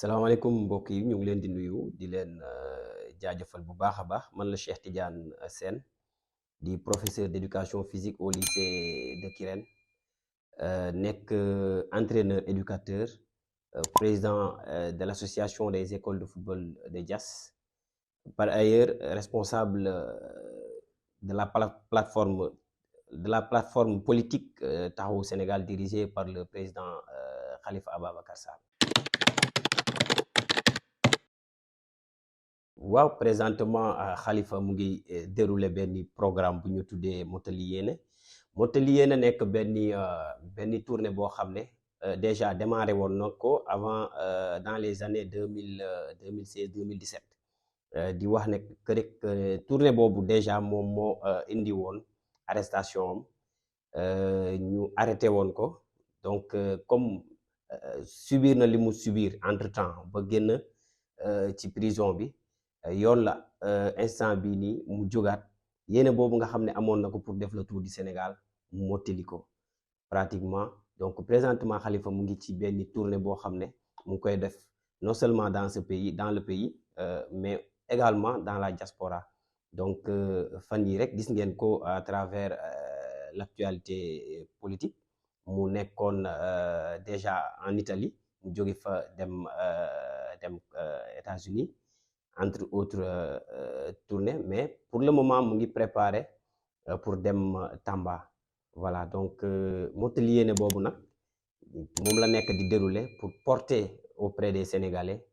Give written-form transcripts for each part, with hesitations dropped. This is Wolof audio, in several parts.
salaamaaleykum mbokk yi ñu ngi leen di nuyu di leen jaajëfal bu baax a baax man la Cheikh Tidiane Sène di professeur d'éducation physique au lycée de Kirène nekk entraîneur éducateur président de l'association des écoles de football de Diass par ailleurs responsable de la plateforme politique Taxawu Sénégal dirigée par le président Khalifa Ababacar Sall. waaw présentement Khalifa mu ngi déroulé benn programme bu ñu tuddee Mottali Yéene nekk benn tournée boo xam ne déjà démarré woon na ko avant dans les années 2016 2017 di wax ne que rek tournée boobu déjà moom moo indi woon arrestation am ñu arrêté woon ko donc comme subir na li mu subir entre temps ba génn ci prison bi. yoon la instant bii nii mu jógaat yéene boobu nga xam ne amoon na ko pour def le tour du Sénégal mu mottali ko pratiquement donc présentement Khalifa mu ngi ci benn tournée boo xam ne mu ngi koy def non seulement dans le pays mais également dans la diaspora donc fan yi rek gis ngeen ko à travers l'actualité politique mu nekkoon déjà en Italie mu jóge fa dem États-Unis entre autres tournées mais pour le moment mu ngi préparé pour dem Tamba voilà donc Mottali Yéene boobu nag moom la nekk di dérouler pour porter auprès des Sénégalais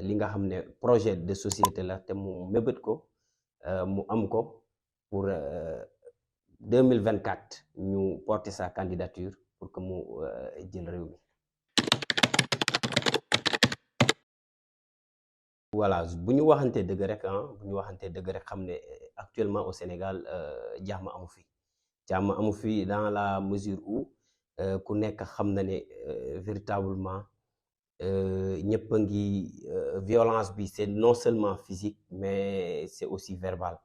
li nga xam ne projet de société la te mu mébét ko mu am ko pour 2024 ñu porter sa candidature pour que mu jël réew mi. voilà bu ñu waxantee dëgg rek xam ne actuellement au Sénégal jàmm amu fi dans la mesure où ku nekk xam na ne véritablement ñëpp a ngi violence bi c'est non seulement physique mais c'est aussi verbal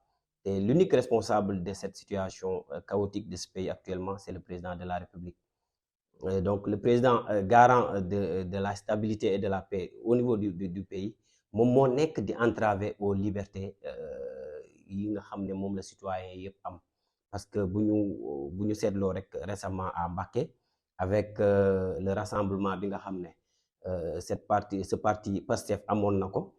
et l'unique responsable de cette situation chaotique de ce pays actuellement c'est le président de la République donc le président garant de la stabilité et de la paix au niveau du pays moom moo nekk di entraver aux libertés yi nga xam ne moom la citoyen yëpp am parce que bu ñu seetloo rek récemment à Mbacké avec le rassemblement bi nga xam ne ce parti Pastef amoon na ko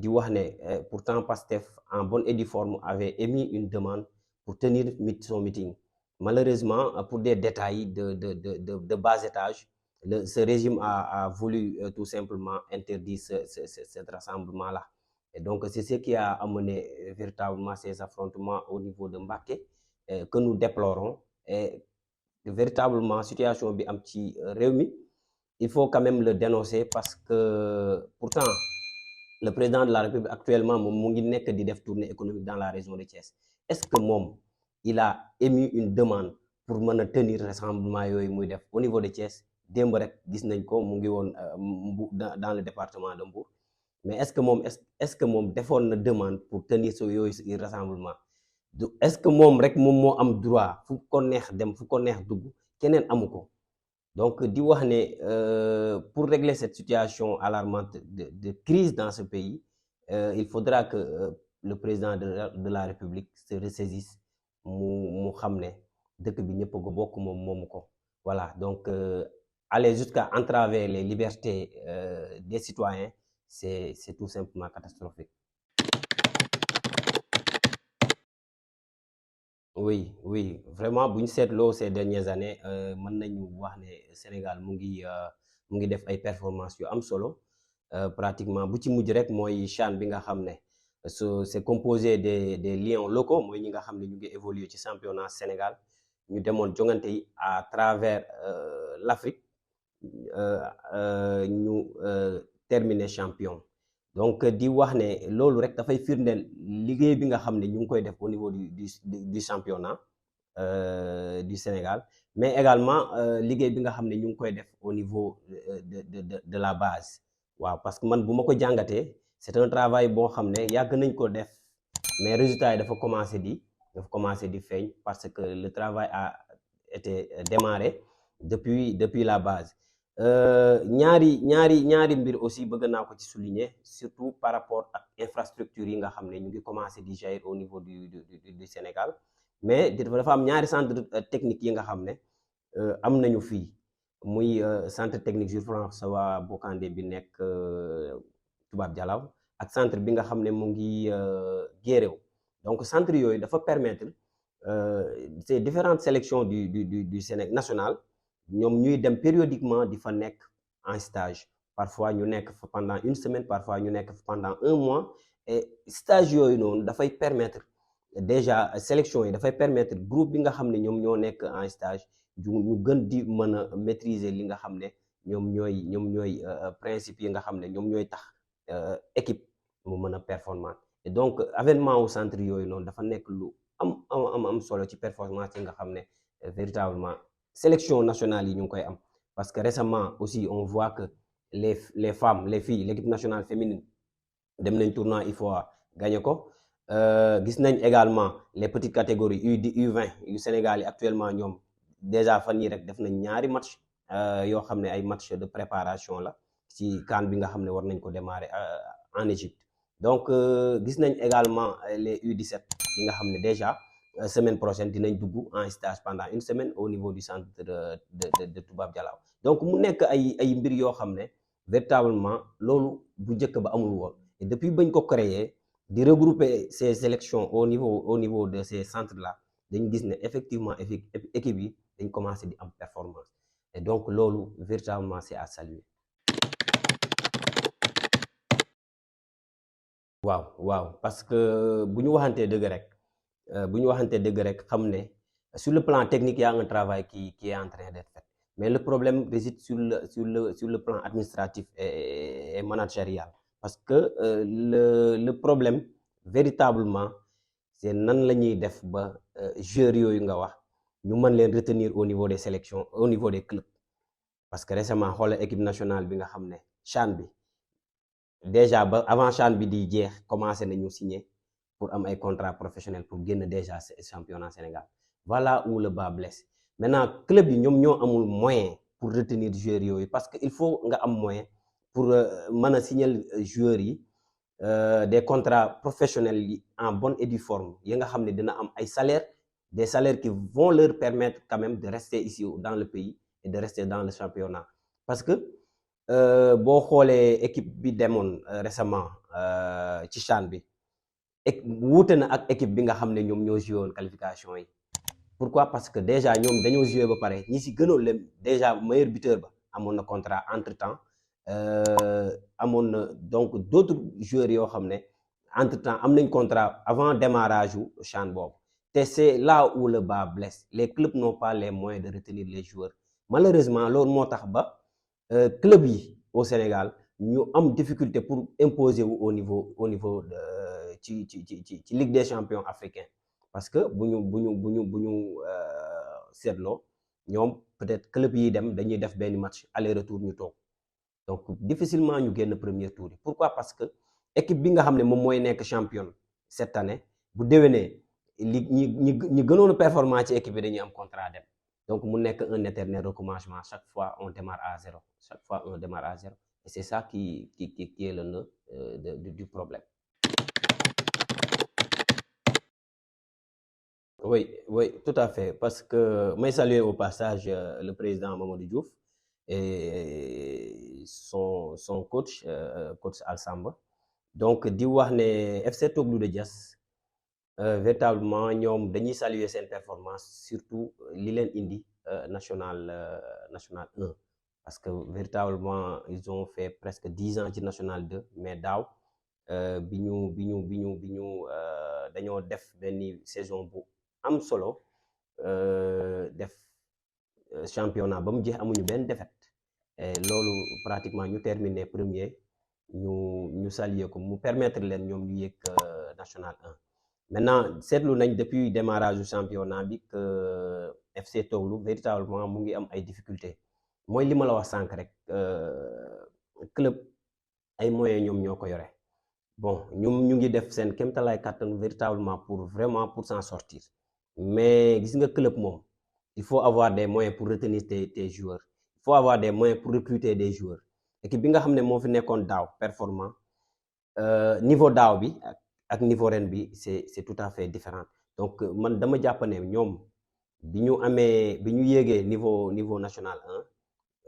di wax ne pourtant Pastef en bonne et due forme avait émis une demande pour tenir son meeting malheureusement pour des détails de bas étage ce régime a voulu tout simplement interdire ce rassemblement-là. Et donc, c'est ce qui a amené véritablement ces affrontements au niveau de Mbacké que nous déplorons. Et véritablement, situation bi am ci réew mi, il faut quand même le dénoncer parce que pourtant, le président de la République actuellement moom mu ngi nekk di def tournée économique dans la région de Thiès. Est-ce que moom il a émis une demande pour mën a tenir rassemblement yooyu muy def au niveau de Thiès? démb rek gis nañ ko mu ngi woon dans le département de Mbour mais est-ce que moom defoon na demande pour tenir yooyu rassemblement est-ce que moom rek moom moo am droit fu ko neex dem fu ko neex dugg keneen amu ko donc di wax ne pour régler cette situation alarmante de crise dans ce pays il faudra que le président de la République se ressaisisse mu xam ne dëkk bi ñëpp ko bokk moom moomu ko voilà donc aller jusqu'à entraver les libertés des citoyens, c'est tout simplement catastrophique. Oui, vraiment bu ñu seetloo ces dernières années mën nañu wax ne Sénégal mu ngi def ay performances yu am solo pratiquement bu ci mujj rek mooy CHAN bi nga xam ne c'est composé des lions locaux mooy ñi nga xam ne ñu ngi évoluer ci championnat Sénégal ñu demoon jongante yi à travers l'Afrique ñu terminer champion donc di wax ne loolu rek dafay firndeel liggéey bi nga xam ne ñu ngi koy def au niveau du championnat du Sénégal mais également liggéey bi nga xam ne ñu ngi koy def au niveau de la base waaw parce que man bu ma ko jàngatee c'est un travail boo xam ne yàgg nañ ko def mais résultat yi dafa commencé di feeñ parce que le travail a été démarré depuis la base ñaari mbir aussi bëgg naa ko ci souligner surtout par rapport ak infrastructure yi nga xam ne ñu ngi commencé di jaillir au niveau du Sénégal mais dafa am ñaari centre technique yi nga xam ne am nañu fii muy centre technique Jules François Bocandé bi nekk Toubab Dialaw ak centre bi nga xam ne mu ngi Guéréo donc centre yooyu dafa permettre ces différentes sélections du Sénégal national ñoom ñuy dem périodiquement di fa nekk en stage parfois ñu nekk fa pendant une semaine parfois ñu nekk fa pendant un mois et stage yooyu noonu dafay permettre déjà sélection yi dafay permettre groupe bi nga xam ne ñoom ñoo nekk en stage ñu gën di mën a maîtriser li nga xam ne ñoom ñooy principe yi nga xam ne ñoom ñooy tax équipe mu mën a performance et donc avènement au centre yooyu noonu dafa nekk lu am solo ci performance yi nga xam ne véritablement sélection nationale yi ñu ngi koy am parce que récemment aussi on voit que les femmes les filles l'équipe nationale féminine dem nañ tournoi IFOA gagné ko gis nañ également les petites catégories U20 yu Sénégal yi actuellement ñoom déjà fan yii rek def nañ ñaari match yoo xam ne ay match de préparation la ci CAN bi nga xam ne war nañ ko démarrer en Égypte donc gis nañ également les U17 yi nga xam ne déjà semaine prochaine dinañ dugg en stage pendant une semaine au niveau du centre de Toubab Dialaw donc mu nekk ay mbir yoo xam ne véritablement loolu bu njëkk ba amul woon et depuis bañ ko créer di regrouper ces sélections au niveau de ces centres là dañ gis ne effectivement équipe yi dañ commencé di am performance et donc loolu véritablement c'est à saluer. waaw parce que bu ñu waxantee dëgg rek xam ne sur le plan technique il y a un travail qui est en train d'être fait mais le problème réside sur le plan administratif et managérial parce que le problème véritablement c'est nan la ñuy def ba joueurs yooyu nga wax ñu mën leen retenir au niveau des sélections au niveau des clubs parce que récemment xoolal équipe nationale bi nga xam ne CHAN bi déjà ba avant CHAN bi di jeex commencé nañu signer pour am ay contrat professionnel pour génn déjà championnat Sénégal voilà où le bas blesse maintenant club yi ñoom ñoo amul moyen pour retenir joueurs yooyu parce que il faut nga am moyen pour mën a signer joueurs yi des contrats professionnels yi en bonne et due forme yi nga xam ne dina am ay des salaires qui vont leur permettre quand même de rester ici dans le pays et de rester dans le championnat parce que boo xoolee équipe bi demoon récemment ci CHAN bi wuute na ak équipe bi nga xam ne ñoom ñoo joué woon qualification yi pourquoi parce que déjà ñoom dañoo joué ba pare ñi si gënoon leen déjà meilleur buteur ba amoon na contrat entre temps amoon na donc d'autres joueurs yoo xam ne entre temps am nañ contrat avant démarrage u CHAN boobu te c'est là où le bas blesse les clubs n'ont pas les moyens de retenir les joueurs malheureusement loolu moo tax ba club yi au Sénégal ñu am difficulté pour imposer wu au niveau ci Ligue des champions africains parce que bu ñu seetloo ñoom peut-être club yi dem dañuy def benn match aller retour ñu toog donc difficilement ñu génn premier tour yi pourquoi parce que équipe bi nga xam ne moom mooy nekk championne cette année bu déwénee ñi gënoon a performant ci équipe bi dañuy am contrat dem donc mu nekk un éternel recommencement chaque fois on démarre à zéro et c'est ça qui est le nœud du problème. Oui, tout à fait parce que may saluer au passage le président Mamadou Diouf et son coach Alsamba donc di wax ne FC Toglou de Diass véritablement ñoom dañuy saluer seen performance surtout li leen indi national 1 parce que véritablement ils ont fait presque 10 ans ci national 2 mais daaw bi ñu dañoo def benn saison bu am solo def championnat ba mu jeex amuñu benn défaite et loolu pratiquement ñu terminer premier ñu saluer ko mu permettre leen ñoom ñu yéeg national 1 maintenant seetlu nañ depuis démarrage du championnat bi que FC Toglou véritablement mu ngi am ay difficultés mooy li ma la wax sànq rek club ay moyens ñoom ñoo ko yore bon ñu ngi def seen kéemtalaay kàttan véritablement pour s'en sortir mais gis nga club moom il faut avoir des moyens pour retenir tes joueurs il faut avoir des moyens pour recruter des joueurs équipe bi nga xam ne moo fi nekkoon daaw performant niveau daaw bi ak niveau ren bi c'est tout à fait différent donc man dama jàpp ne ñoom bi ñu yéegee niveau national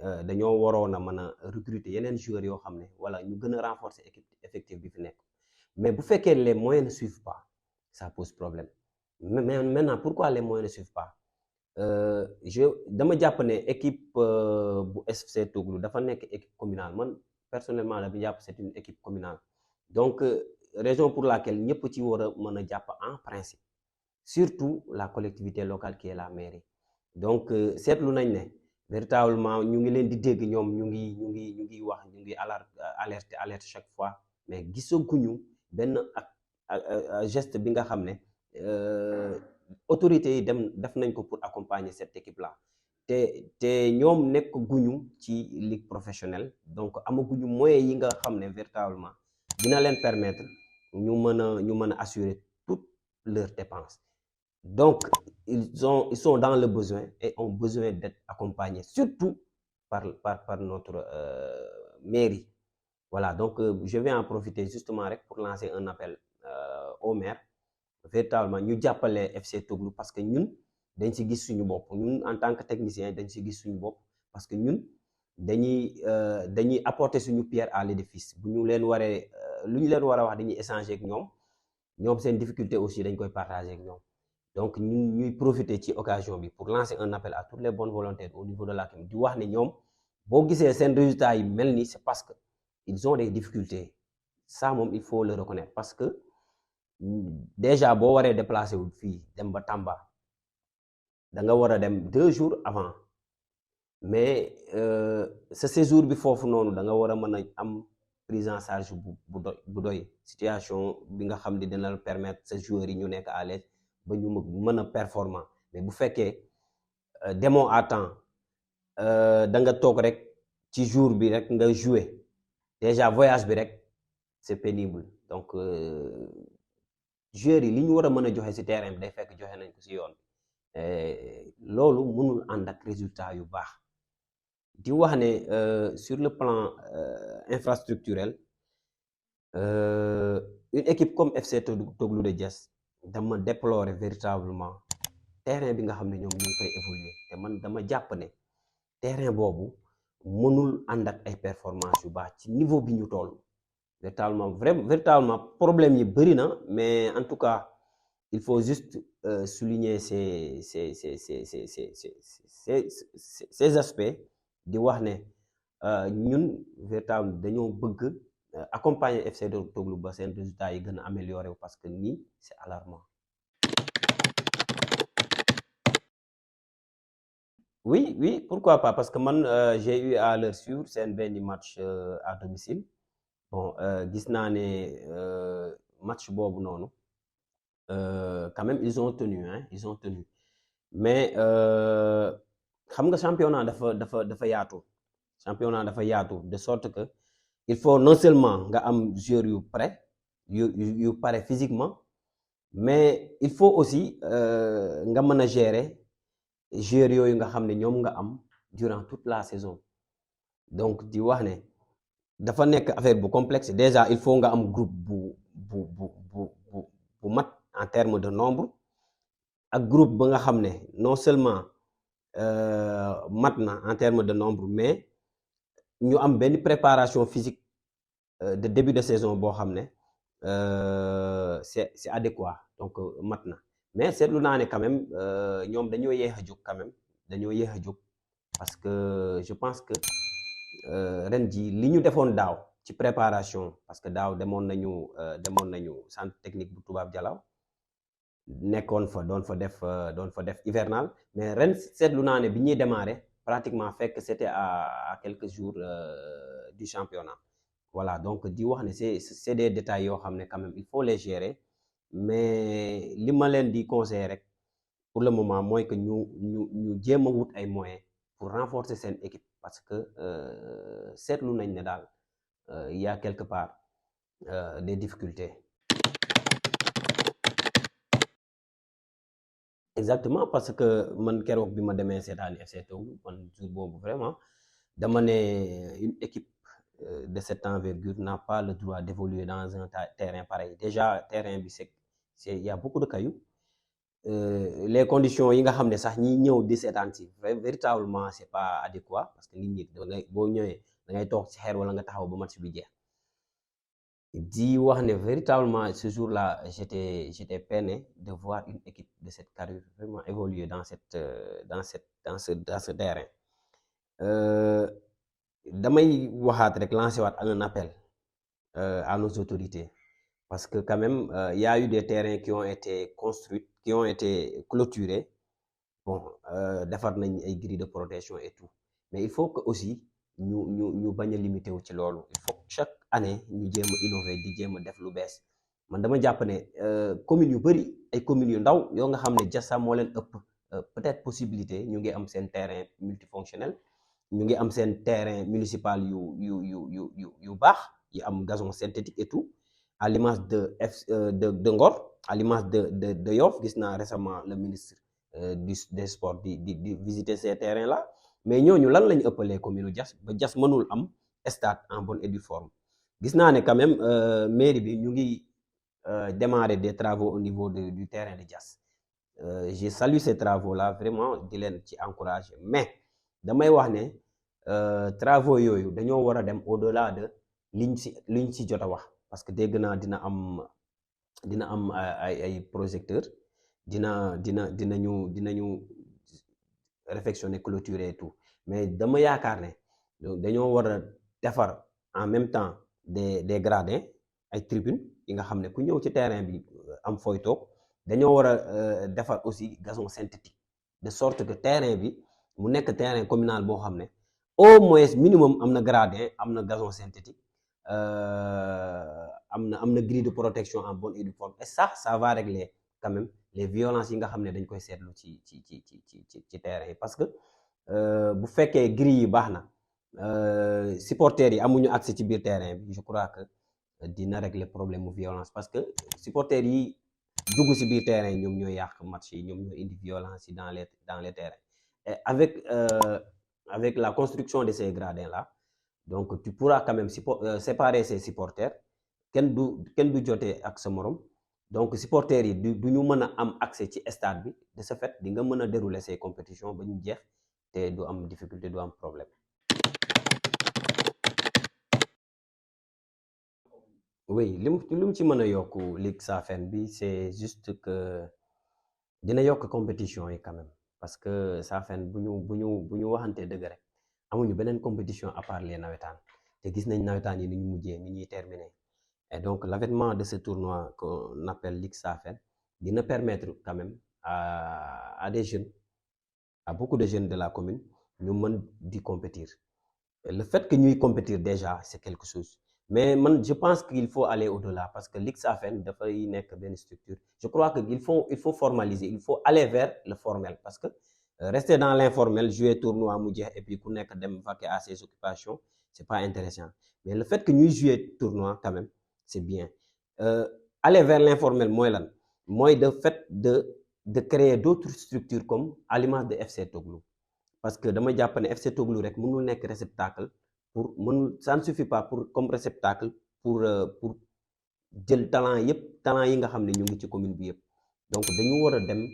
1 dañoo waroon a mën a recruter yeneen joueurs yoo xam ne wala ñu gën a renforcer équipe effectif bi fi nekk mais bu fekkee les moyens ne suivent pas ça pose problème mais maintenant pourquoi les moyens ne suivent pas dama jàpp ne équipe bu FC Toglou dafa nekk équipe communale man personnellement dama jàpp c'est une équipe communale donc raison pour laquelle ñëpp ci war a mën a jàpp en principe surtout la collectivité locale qui est la mairie donc seetlu nañ ne véritablement ñu ngi leen di dégg ñoom ñu ngi wax ñu ngi alerte chaque fois mais gisaguñu benn geste bi nga xam ne autorités yi def nañ ko pour accompagner cette équipe là te ñoom nekk guñu ci ligue professionnelle donc amaguñu moyens yi nga xam ne véritablement dina leen permettre ñu mën a assurer toutes leurs dépenses donc ils sont dans le besoin et ont besoin d'être accompagnés surtout par notre mairie voilà donc je vais en profiter justement rek pour lancer un appel au maire véritablement ñu jàppale FC Toglou parce que ñun dañ ci gis suñu bopp ñun en tant que technicien dañ ci gis suñu bopp parce que ñun dañuy apporter suñu pierre à l'édifice bu ñu leen waree lu ñu leen war a wax dañuy échanger ak ñoom seen difficulté aussi dañ koy partager ak ñoom donc ñuy profiter ci occasion bi pour lancer un appel à toutes les bonnes volontés au niveau de la commune di wax ne ñoom boo gisee seen résultats yi mel ni c'est parce que ils ont des difficultés ça moom il faut le reconnaître parce que déjà boo waree déplacé wu fii dem ba Tamba da nga war a dem 2 jours avant mais sa séjour bi foofu noonu da nga war a mën a am prise en charge bu doy situation bi nga xam ne dina la permettre sa joueurs yi ñu nekk à l'aise ba ñu mën a performant mais bu fekkee demoo à temps da nga toog rek ci jour bi rek nga jouer déjà voyage bi rek c'est pénible donc joueurs yi li ñu war a mën a joxe ci terrain bi day fekk joxe nañ ko ci yoon loolu mënul ànd ak résultat yu baax di wax ne sur le plan infrastructurel une équipe comme FC Toglou de Diass dama déplorer véritablement terrain bi nga xam ne ñoom ñu ngi fay évoluer te man dama jàpp ne terrain boobu mënul ànd ak ay performance yu baax ci niveau bi ñu toll véritablement problème yi bëri na mais en tout cas il faut juste souligner ces aspects di wax ne ñun véritablement dañoo bëgg accompagner FC Toglou ba seen résultats yi gën a amélioré parce que nii c'est alarmant. Oui pourquoi pas parce que man j'ai eu à leur suivre seen benn match à domicile bon gis naa ne match boobu noonu quand même ils ont tenu mais xam nga championnat dafa yaatu de sorte que il faut non seulement nga am joueur yu pare physiquement mais il faut aussi nga mën a gérer joueurs yooyu nga xam ne ñoom nga am durant toute la saison donc di wax ne dafa nekk affaire bu complexe déjà il faut nga am groupe bu mat en termes de nombre ak groupe ba nga xam ne non seulement mat na en termes de nombre mais ñu am benn préparation physique de début de saison boo xam ne c'est adéquat donc mat na mais seetlu naa ne quand même ñoom dañoo yéex a jóg quand même parce que je pense que ren ji li ñu defoon daaw ci préparation parce que daaw demoon nañu centre technique bu Toubab Dialaw nekkoon fa doon fa def hivernal mais ren seetlu naa ne bi ñuy démarrer pratiquement fekk c'était à quelques jours du championnat voilà donc di wax ne c'est des détails yoo xam ne quand même il faut les gérer mais li ma leen di conseiller rek pour le moment mooy que ñu jéem a wut ay moyens pour renforcer seen équipe parce que seetlu nañ ne daal il y a quelque part des difficultés. Exactement parce que man keroog bi ma demee seetaani FC Toglou man jour boobu vraiment dama ne une équipe de cette envergure n'a pas le droit d'évoluer dans un terrain pareil. Déjà terrain bi il y a beaucoup de cailloux. Les conditions yi nga xam ne sax ñi ñëw di seetaan si véritablement c'est pas adéquat parce que nit ñi dangay boo ñëwee da ngay toog ci xeer wala nga taxaw ba match bi jeex. di wax ne véritablement ce jour-là j'étais peiné de voir une équipe de cette carrure vraiment évoluer dans ce terrain. damay waxaat rek lancer waat un appel à nos autorités parce que quand même y a eu des terrains qui ont été construits, qui ont été clôturés. Bon, defar nañ ay grilles de protection et tout, mais il faut que aussi ñu bañ a limité wu ci loolu. Il faut que chaque année ñu jéem a innover di jéem a def lu bees. Man dama jàpp ne communes yu bëri ay communes yu ndaw yoo nga xam ne Diassa moo leen ëpp peut-être possibilité ñu ngi am seen terrain multifonctionnel, ñu ngi am seen terrain municipal yu baax yi am gazon synthétique et tout, à l'image de Ngor, à l'image de Yoff. Gis naa récemment le ministre des sports di visiter ces terrains là, mais ñooñu lan lañu ëppalee commune Diass ba Diass mënul am stade en bonne et due forme. Gis naa ne quand même mairie bi ñu ngi démarrer des travaux au niveau du terrain de Diass. J'ai salué ces travaux là, vraiment di leen ci encourager, mais damay wax ne travaux yooyu dañoo war a dem au-delà de liñ ci jot a wax, parce que dégg naa dina am ay projecteurs, dinañu réfectionner, clôturer et tout, mais dama yaakaar ne dañoo war a defar en même temps des gradins, ay tribunes yi nga xam ne ku ñëw ci terrain bi am fooy toog. Dañoo war a defar aussi gazon synthétique de sorte que terrain bi mu nekk terrain communal boo xam ne au moins minimum am na gradin, am na gazon synthétique, am na grille de protection en bonne et due forme, et ça va régler quand même les violences yi nga xam ne dañ koy seetlu ci terrain yi. Parce que bu fekkee grille yi baax na, supporters yi amuñu accès ci biir terrain bi, je crois que dina régler problème mu violence, parce que supporters yi dugg ci biir terrain yi ñoom ñooy yàq match yi, ñoom ñooy indi violence yi dans les terrains. Et avec la construction de ces gradins là, donc tu pourras quand même séparer ces supporters, kenn du jotee ak sa morom. Donc supporters yi du ñu mën a am accès ci stade bi, de ce fait di nga mën a dérouler ces compétitions ba ñu jeex te du am difficulté, du am problème. Oui, li mu ci mën a yokk Ligue Safen bi, c'est juste que dina yokk compétition yi quand même, parce que Safen bu ñu waxantee dëgg rek amuñu beneen compétition à part les nawetaan, te gis nañ nawetaan yi ni ñu mujjee, ni ñuy terminer. Et donc l'avènement de ce tournoi qu'on appelle Ligue Safen dina permettre quand même à des jeunes, à beaucoup de jeunes de la commune, ñu mën di compétir. Et le fait que ñuy compétir déjà c'est quelque chose, mais man je pense qu'il faut aller au-delà, parce que Ligue Safen dafay nekk benn structure. Je crois que il faut formaliser, il faut aller vers le formel, parce que rester dans l'informel, jouer tournoi mu jeex et puis ku nekk dem vaquer à ses occupations, c'est pas intéressant. Mais le fait que ñuy jouer tournoi quand même c'est bien. Aller vers l'informel mooy lan, mooy de fait de créer d'autres structures comme à l'image de FC Toglou, parce que dama jàpp ne FC Toglou rek mënul nekk réceptacle ça ne suffit pas comme réceptacle pour jël talent yi nga xam ne ñu ngi ci commune bi yëpp. Donc dañu war a dem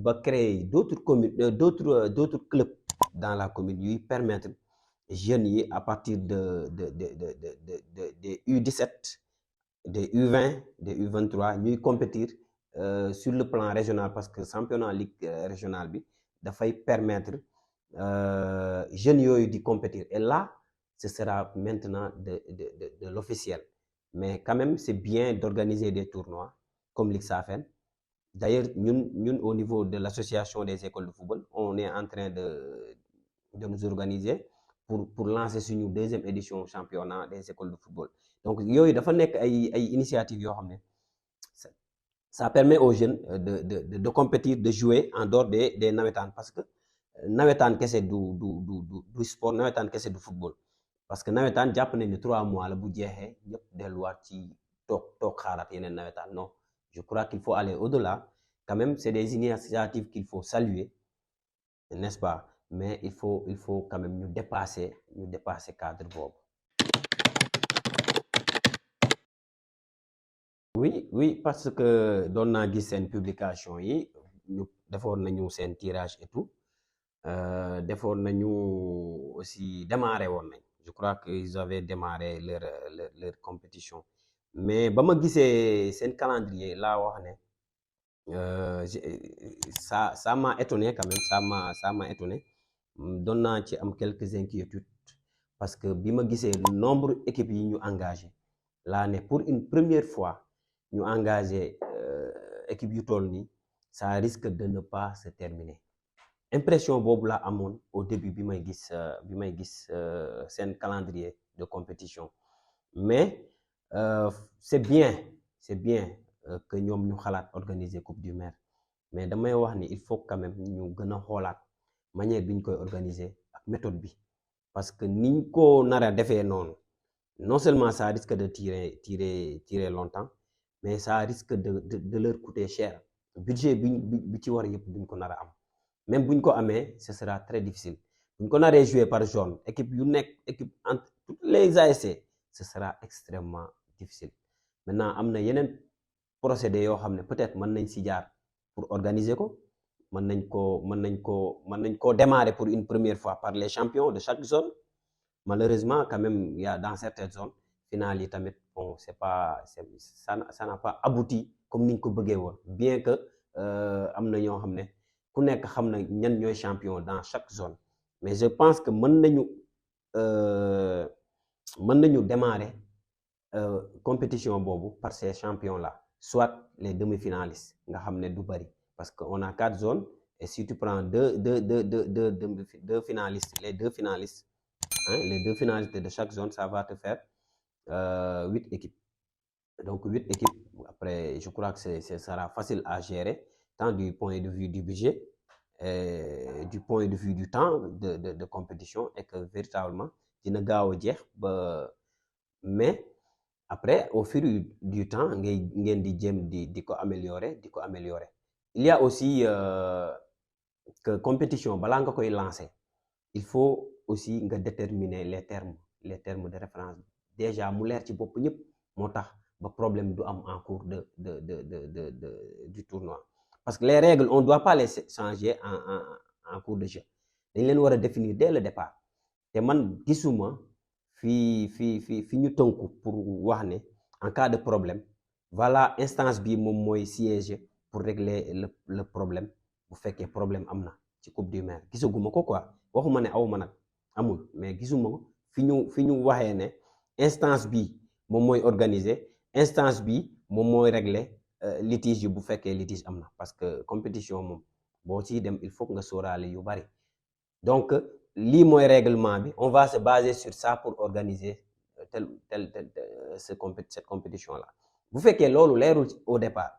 ba créer d'autres communes, d'autres clubs dans la commune yuy permettre jeunes yi à partir des U17, des U20, des U23 ñuy compétir sur le plan régional, parce que championnat ligue régionale bi dafay permettre jeunes yooyu di compétir, et là ce sera maintenant de l'officiel. Mais quand même c'est bien d'organiser des tournois comme Ligue Safen. D'ailleurs ñun au niveau de l'association des écoles de football, on est en train de nous organiser pour lancer suñu deuxième édition championnat des écoles de football. Donc yooyu dafa nekk ay initiatives yoo xam ne ça permet aux jeunes de compétir, de jouer en dehors des nawetaan, parce que nawetaan kese du sport, nawetaan kese du football, parce que nawetaan jàpp nañ ne 3 mois la, bu jeexee ñëpp delluwaat ci toog xaaraat yeneen nawetaan. Non, je crois qu'il faut aller au-delà quand même. C'est des initiatives qu'il faut saluer, n'est-ce pas? mais il faut quand même ñu dépasser cadre boobu. Oui parce que doon naa gis seen publication yi ñu defoon nañu seen tirage et tout defoon nañu aussi démarré woon nañ je crois que ils avaient démarré leur compétition mais ba ma gisee seen calendrier laa wax ne ça m'a étonné quand même ça m'a étonné doon naa ci am quelques inquiétudes parce que bi ma gisee nombre équipes yi ñu engagé laa ne pour une première fois ñu engagé équipe yu toll nii ça risque de ne pas se terminer impression boobu laa amoon au début bi may gis seen calendrier de compétition mais c'est bien que ñoom ñu xalaat organiser coupe du maire mais damay wax ni il faut quand même ñu gën a xoolaat manière bi ñu koy organiser ak méthode bi parce que niñ ko nar a defee noonu non seulement ça risque de tirer longtemps mais ça risque de leur coûter cher budget bi ci war yëpp duñ ko nar a am même buñ ko amee ce sera très difficile buñ ko naree jouer par zone équipe yu nekk équipe entre toutes les ASC ce sera extrêmement difficile maintenant am na yeneen procédé yoo xam ne peut-être mën nañ si jaar pour organiser ko mën nañ koo démarrer pour une première fois par les champions de chaque zone malheureusement quand même il y a dans certaines zones finale yi tamit bon ça n'a pas abouti comme niñ ko bëggee woon bien que am na ñoo xam ne ku nekk xam na ñan ñooy champion dans chaque zone mais je pense que mën nañu démarrer compétition boobu par ces champions là soit les demi-finalistes nga xam ne du bari parce que on a 4 zones et si tu prends deux finalistes les deux finalistes de chaque zone ça va te faire 8 équipes donc 8 équipes après je crois que ce sera facile à gérer tant du point de vue du budget et du point de vue du temps de compétition et que véritablement dina gaaw a jeex ba mais après au fur du temps ngeen di jéem di ko améliorer il y a aussi que compétition balaa nga koy lancer il faut aussi nga déterminer les termes de référence déjà mu leer ci bopp ñëpp moo tax ba problème du am en cours du tournoi parce que les règles on doit pas les changer en cours de jeu dañ leen war a définir dès le départ te man gisuma fi ñu tënku pour wax ne en cas de problème voilà instance bi moom mooy siéger pour régler le problème bu fekkee problème am na ci coupe du maire gisaguma ko quoi waxuma ne awma nag amul mais gisuma fi ñu waxee ne instance bi moom mooy organiser instance bi moom mooy régler litige yi bu fekkee litige am na parce que compétition moom boo ciy dem il faut nga sóoraale yu bari donc lii mooy règlement bi on va se baser sur ça pour organiser cette compétition là bu fekkee loolu leerul au départ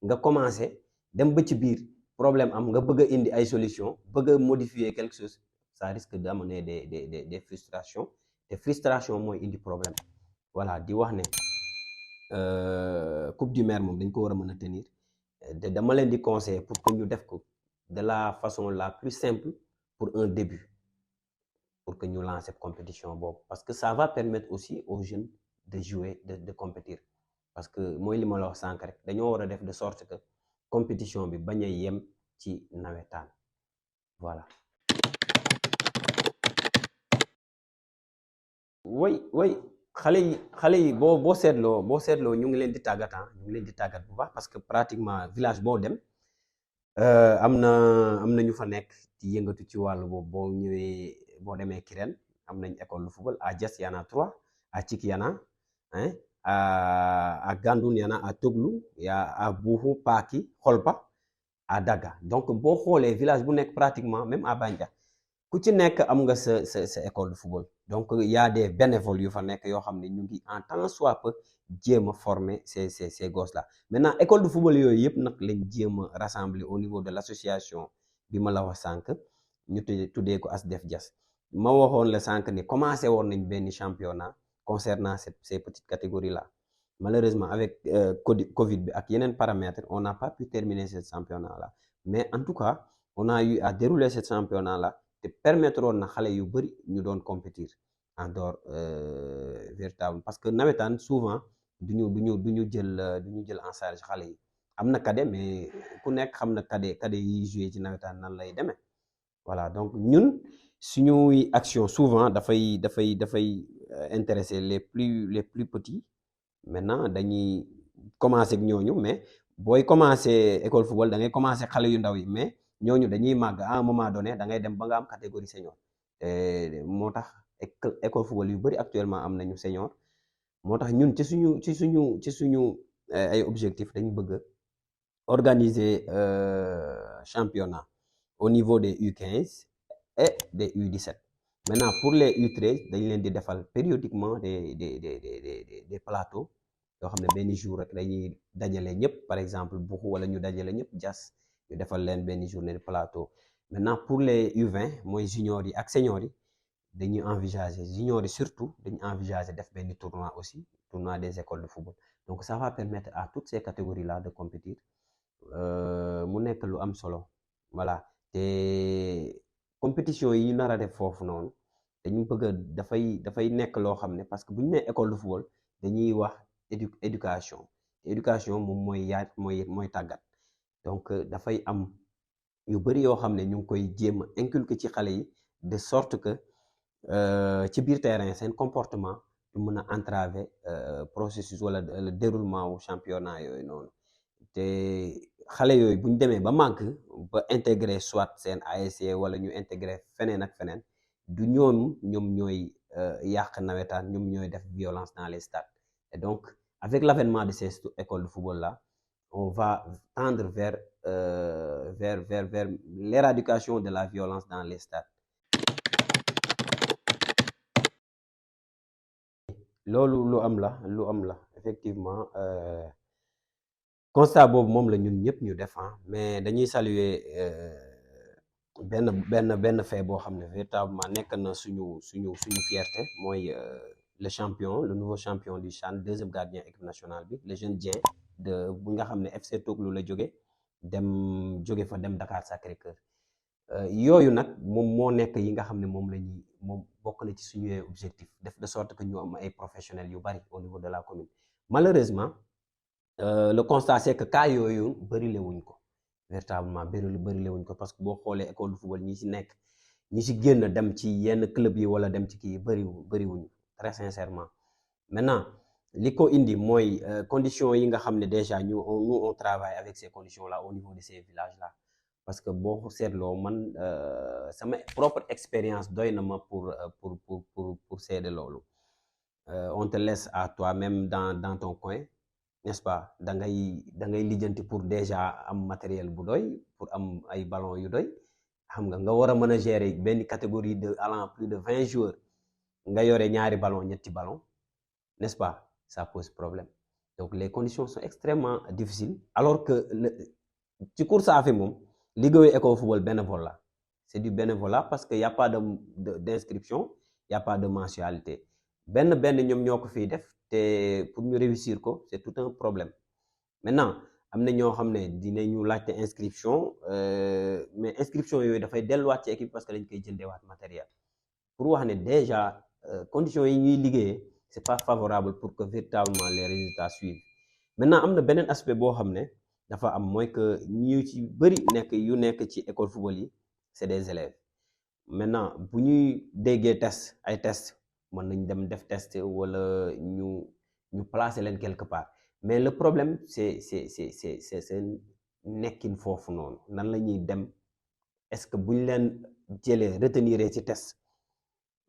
nga commencé dem ba ci biir problème am nga bëgg a indi ay solution bëgg a modifier quelque chose ça risque d'amener des frustrations te frustration mooy indi problème voilà di wax ne coupe du maire moom dañ ko war a mën a tenir te dama leen di conseiller pour que ñu def ko de la façon la plus simple pour un début pour que ñu lancer compétition boobu parce que ça va permettre aussi aux jeunes de jouer de compétir parce que mooy li ma la wax sànq rek dañoo war a def de sorte que compétition bi bañ a yem ci nawetaan voilà. way xale yi boo seetloo ñu ngi leen di tàggat bu baax parce que pratiquement village boo dem am na ñu fa nekk ci yëngatu ci wàllu boobu boo ñëwee boo demee Kirène am nañ école de football à Diass y en a 3 à Thik y en a à Gandoul y en a à Toglu y a à Buuxu Paaki Xolpa à Daga donc boo xoolee village bu nekk pratiquement même à Bandia ku ci nekk am nga sa école de football donc y a des bénévoles yu fa nekk yoo xam ne ñu ngi en tant soit peu jéem a former ces gosses là maintenant école de football yooyu yëpp nag lañ jéem a rassembler au niveau de l'association bi ma la wax sànq ñu tuddee ko ASDEF Diass ma waxoon la sànq ni commencé woon nañ benn championnat concernant ces petites catégories là malheureusement avec Covid bi ak yeneen paramètres on n'a pas pu terminer ce championnat là mais en tout cas on a eu à dérouler ce championnat là te permettre na xale yu bëri ñu doon compétir en dehors véritable parce que nawetaan souvent duñu jël en charge xale yi am na cadet mais ku nekk xam na cadet yi joué ci nawetaan nan lay demee voilà donc ñun suñuy action souvent dafay intéresser les plus petits maintenant dañuy commencer ak ñooñu mais booy commencer école football da ngay commencer xale yu ndaw yi mais ñooñu dañuy màgg à un moment donné da ngay dem ba nga am catégorie senior moo tax école football yu bëri actuellement am nañu senior moo tax ñun ci suñu ay objectif dañu bëgg organiser championnat au niveau des U15 et des U17 maintenant pour les U13 dañ leen di defal périodiquement des plateaux yoo xam ne benn jour rek dañuy dajale ñëpp par exemple buxu wala ñu dajale ñëpp jas ñu defal leen benn journée de plateau maintenant pour les U20 mooy juniors yi ak seniors yi dañuy envisager juniors yi surtout dañuy envisager def benn tournoi aussi tournoi des écoles de football donc ça va permettre à toutes ces catégories là de compétir mu nekk lu am solo voilà te compétition yi ñu nar a def foofu noonu dañu bëgg dafay nekk loo xam ne parce que bu ñu nee école de football dañuy wax éducation moom mooy tàggat donc dafay am yu bëri yoo xam ne ñu ngi koy jéem a inculquer ci xale yi de sorte que ci biir terrain seen comportement du mën a entraver processus wala le déroulement wu championnat yooyu noonu te xale yooyu bu ñu demee ba màgg ba intégrer soit seen ASC wala ñu intégrer feneen ak feneen du ñoom ñooy yàq nawetaan ñoom ñooy def violence dans les stades et donc avec l'avènement de ces écoles de football là on va tendre vers l'éradication de la violence dans les stades. loolu lu am la effectivement constat boobu moom la ñun ñëpp ñu def mais dañuy saluer benn fait boo xam ne véritablement nekk na suñu fierté mooy le champion le nouveau champion du CHAN deuxième gardien équipe nationale bi le jeune Dieng bu nga xam ne FC Toglu la jóge fa dem Dakar Sacré-Cœur yooyu nag moom moo nekk yi nga xam ne moom bokk na ci suñu objectif def de sorte que ñu am ay professionnels yu bari au niveau de la commune malheureusement le constat c'est que cas yooyu bërile wuñ ko véritablement bërile wuñ ko parce que boo xoolee école de football ñi si génn dem ci yenn club yi wala dem ci kii bëriwuñu très sincèrement maintenant li ko indi mooy conditions yi nga xam ne déjà nous on travaille avec ces conditions là au niveau de ces villages là parce que boo seetloo man sama propre expérience doy na ma pour seede loolu on te laisse à toi-même dans ton coin n'est-ce pas da ngay lijjanti pour déjà am matériel bu doy pour am ay ballon yu doy xam nga war a mën a gérer benn catégorie de allant plus de 20 joueurs nga yore ñaari ballon ñetti ballon n'est-ce pas ça pose problème donc les conditions sont extrêmement difficiles alors que ci course à fait moom liggéeyu école football bénévole la c'est du bénévolat parce que y a pas d'inscription y a pas de mensualité benn ñoom ñoo ko fiy def te pour ñu réussir ko c'est tout un problème maintenant am na ñoo xam ne dinañu laajte inscription mais inscription yooyu dafay delluwaat ci équipe parce que dañ koy jëndeewaat matériel pour wax ne déjà conditions yi ñuy liggéeyee c'est pas favorable pour que véritablement les résultats suivent maintenant am na beneen aspect boo xam ne dafa am mooy que ñu ci bëri nekk ci école football yi c'est des élèves maintenant bu ñuy déggee ay test mën nañ dem def test wala ñu placer leen quelque part mais le problème c'est nekkin foofu noonu nan la ñuy dem est-ce que bu ñu leen jëlee retenir ci test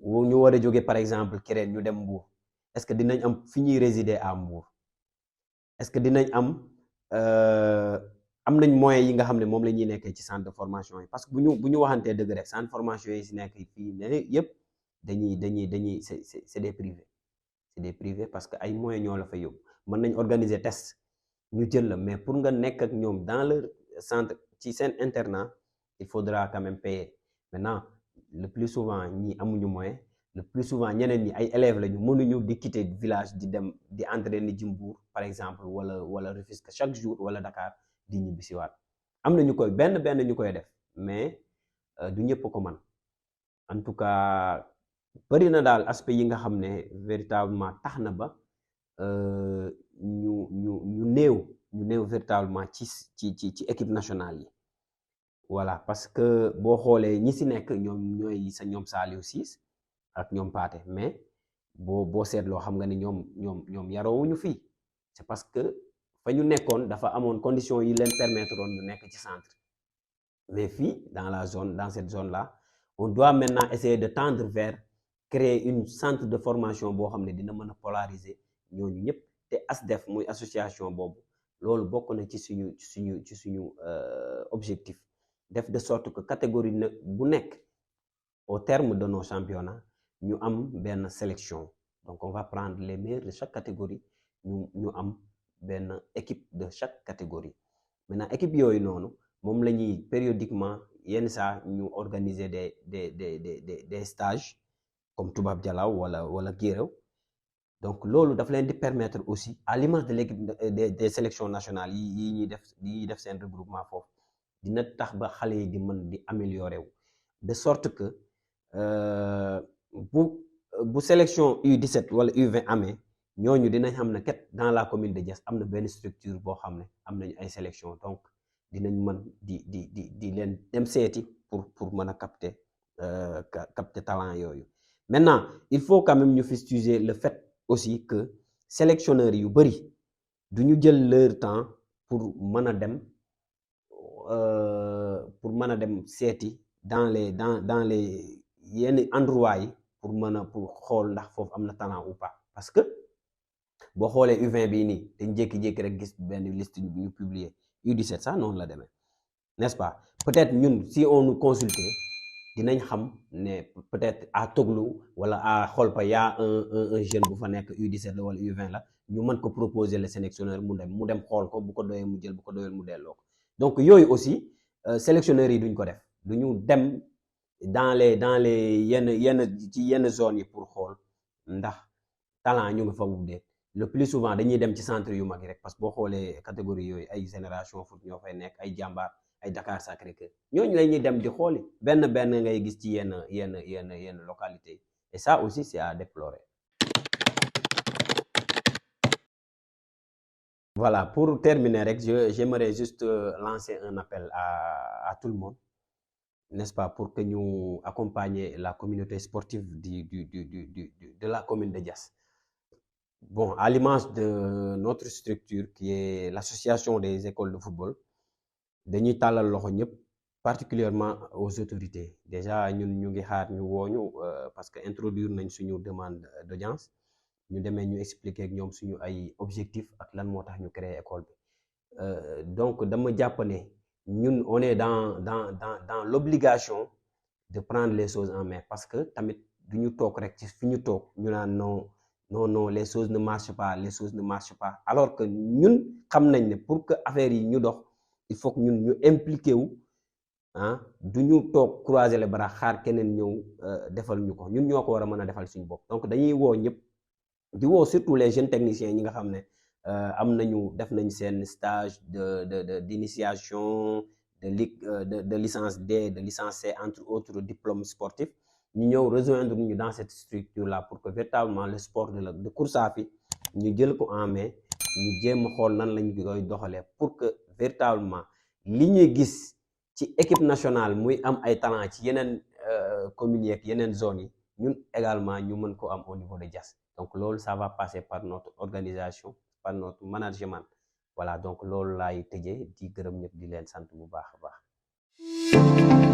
ñu war a jóge par exemple Kirène ñu dem Mbour est-ce que dinañ am fi ñuy résider à Mbour est-ce que dinañ am nañ moyens yi nga xam ne moom la ñuy nekkee ci centre de formation yi parce que bu ñu waxantee dëgg rek centre de formation yi si nekk fii ne yëpp dañuy c'est des privés parce que ay moyens ñoo la fa yóbbu mën nañ organiser test ñu jël la mais pour nga nekk ak ñoom dans leur centre ci seen internat il faudra quand même payer maintenant le plus souvent ñi amuñu moyen le plus souvent ñeneen ñi ay élèves lañu mënuñu di quitter village di dem di entraîner ji Mbour par exemple wala Rufisque chaque jour wala Dakar di ñibbisiwaat am na ñu koy benn ñu koy def mais du ñëpp ko man en tout cas bëri na daal aspect yi nga xam ne véritablement tax na ba ñu néew véritablement ci équipe nationale yi voilà parce que boo xoolee ñi si nekk ñoom Saliou Ciss ak ñoom Pathé mais boo seetloo xam nga ni ñoom yaroowuñu fii c'est parce que fa ñu nekkoon dafa amoon condition yi leen permettre woon ñu nekk ci centre mais fii dans cette zone là on doit maintenant essayer de tendre vers créer une centre de formation boo xam ne dina mën a polariser ñooñu ñëpp te ASDEF muy association boobu loolu bokk na ci suñu objectif def de sorte que catégorie bu nekk au terme de nos championnats ñu am benn sélection donc on va prendre les meilleurs de chaque catégorie ñu am benn équipe de chaque catégorie maintenant équipe yooyu noonu moom la ñuy périodiquement yenn saa ñu organiser des stages comme Toubab Dialaw wala Guéréo donc loolu daf leen di permettre aussi à l'image de l'équipe des sélections nationales yi ñuy def seen regroupement foofu dina tax ba xale yi di mën di améliorer wu de sorte que bu sélection U17 wala U20 amee ñooñu dinañ xam ne kat dans la commune de Diass am na benn structure boo xam ne am nañu ay sélection donc dinañ mën di leen dem seeti pour mën a capter talent yooyu maintenant il faut quand même ñu fustiger le fait aussi que sélectionneurs yu bëri du ñu jël leur temps pour mën a dem seeti dans les yenn endroits yi pour xool ndax foofu am na talent ou pas parce que boo xoolee U20 bii nii dañ jékki-jékki rek gis benn liste ñu publier U17 sax noonu la demee n'est-ce pas peut-être ñun si on nous consultait dinañ xam ne peut-être à Toglu wala à Xolpa y a un jeune bu fa nekk U17 la wala U20 la ñu mën ko proposer le sélectionneur mu dem xool ko bu ko doyee mu jël bu ko doyee mu delloo ko donc yooyu aussi sélectionneurs yi duñ ko def duñu dem dans les yenn zones yi pour xool ndax talent ñu ngi fa mu déet le plus souvent dañuy dem ci centre yu mag yi rek parce que boo xoolee catégorie yooyu ay génération foot ñoo fay nekk ay jàmbaar ay Dakar Sacré-Cœur ñooñu la ñuy dem di xooli benn ngay gis ci yenn localité et ça aussi c'est à déplorer. Voilà, pour terminer rek j'aimerais juste lancer un appel à tout le monde, n'est-ce pas, pour que ñu accompagner la communauté sportive de la commune de Diass. Bon, à l'image de notre structure qui est l'association des écoles de football dañuy tàllal loxo ñëpp particulièrement aux autorités déjà ñun ñu ngi xaar ñu wooñu parce que introduire nañ suñu demande d'audience ñu demee ñu expliquer ak ñoom suñu ay objectifs ak lan moo tax ñu créer école bi donc dama jàpp ne ñun on est dans l'obligation de prendre les choses en main parce que tamit du ñu toog rek ci fi ñu toog ñu naan non les choses ne marchent pas alors que ñun xam nañ ne pour que affaire yi ñu dox il faut que ñun ñu impliqué wu du ñu toog croiser les bras xaar keneen ñëw defal ñu ko ñun ñoo ko war a mën a defal suñu bopp donc dañuy woo ñëpp di woo surtout les jeunes techniciens ñi nga xam ne def nañ seen stage d'initiation de licence D de licence C entre autres diplômes sportifs ñu ñëw rejoindre ñu dans cette structure là pour que véritablement le sport de course à pied ñu jël ko en main ñu jéem a xool nan lañ koy doxalee pour que véritablement li ñuy gis ci équipe nationale muy am ay talent ci yeneen communes yeeg yeneen zones yi ñun également ñu mën ko am au niveau de Diass donc loolu ça va passer par notre organisation par notre management voilà donc loolu laay tëjee di gërëm ñëpp di leen sant bu baax a baax